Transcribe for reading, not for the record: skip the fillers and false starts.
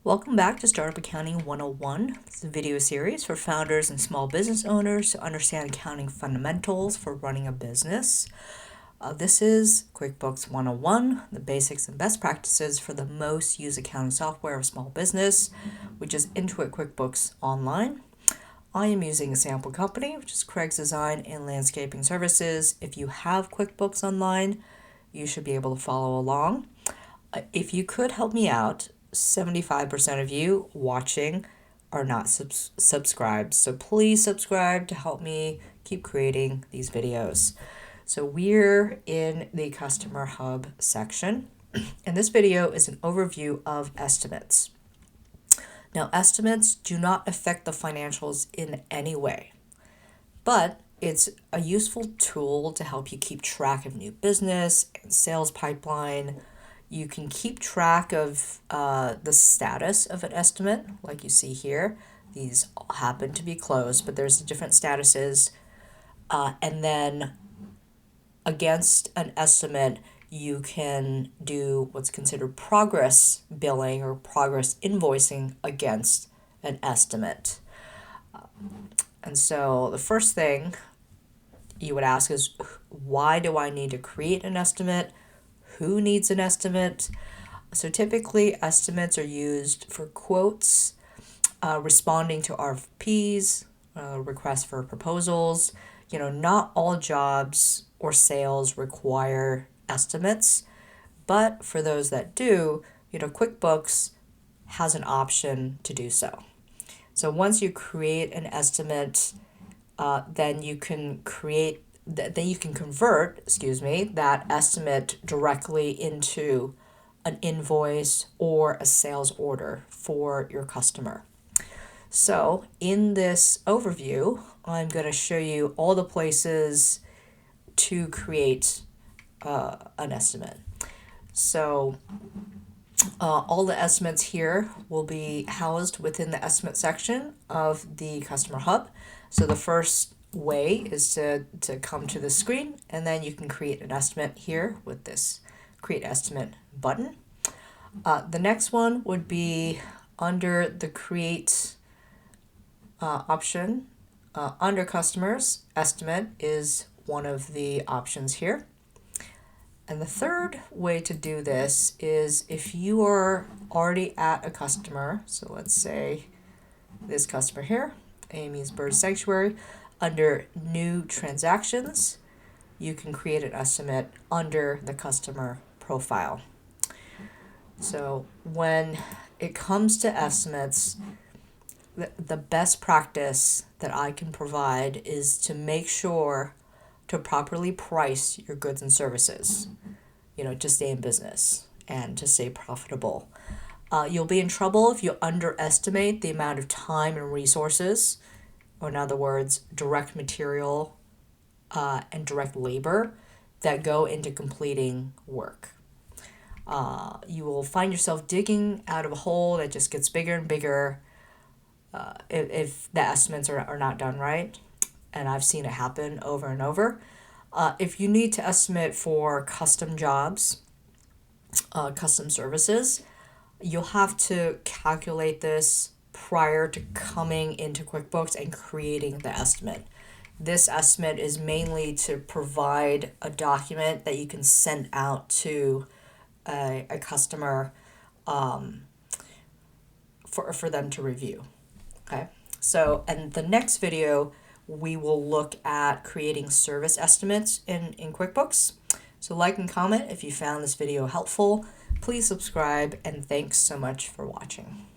Welcome back to Startup Accounting 101. This is a video series for founders and small business owners to understand accounting fundamentals for running a business. This is QuickBooks 101, the basics and best practices for the most used accounting software of small business, which is Intuit QuickBooks Online. I am using a sample company, which is Craig's Design and Landscaping Services. If you have QuickBooks Online, you should be able to follow along. If you could help me out, 75% of you watching are not subscribed. So please subscribe to help me keep creating these videos. So we're in the Customer Hub section, and this video is an overview of estimates. Now, estimates do not affect the financials in any way, but it's a useful tool to help you keep track of new business and sales pipeline. You can keep track of the status of an estimate, like you see here. These happen to be closed, but there's different statuses. And then against an estimate, you can do what's considered progress billing or progress invoicing against an estimate. And so the first thing you would ask is, why do I need to create an estimate? Who needs an estimate? So typically estimates are used for quotes, responding to RFPs, requests for proposals. Not all jobs or sales require estimates, but for those that do, QuickBooks has an option to do so. So once you create an estimate, then you can convert, that estimate directly into an invoice or a sales order for your customer. So in this overview, I'm going to show you all the places to create an estimate. So all the estimates here will be housed within the estimate section of the Customer Hub. So the first way is to come to the screen, and then you can create an estimate here with this Create Estimate button. The next one would be under the Create option. Under Customers, Estimate is one of the options here. And the third way to do this is if you are already at a customer, so let's say this customer here, Amy's Bird Sanctuary, under New Transactions, you can create an estimate under the customer profile. So when it comes to estimates, the best practice that I can provide is to make sure to properly price your goods and services, to stay in business and to stay profitable. You'll be in trouble if you underestimate the amount of time and resources, or in other words, direct material and direct labor that go into completing work. You will find yourself digging out of a hole that just gets bigger and bigger if the estimates are not done right. And I've seen it happen over and over. If you need to estimate for custom jobs, custom services, you'll have to calculate this prior to coming into QuickBooks and creating the estimate. This estimate is mainly to provide a document that you can send out to a customer for them to review. Okay, so in the next video, we will look at creating service estimates in QuickBooks. So like and comment if you found this video helpful. Please subscribe, and thanks so much for watching.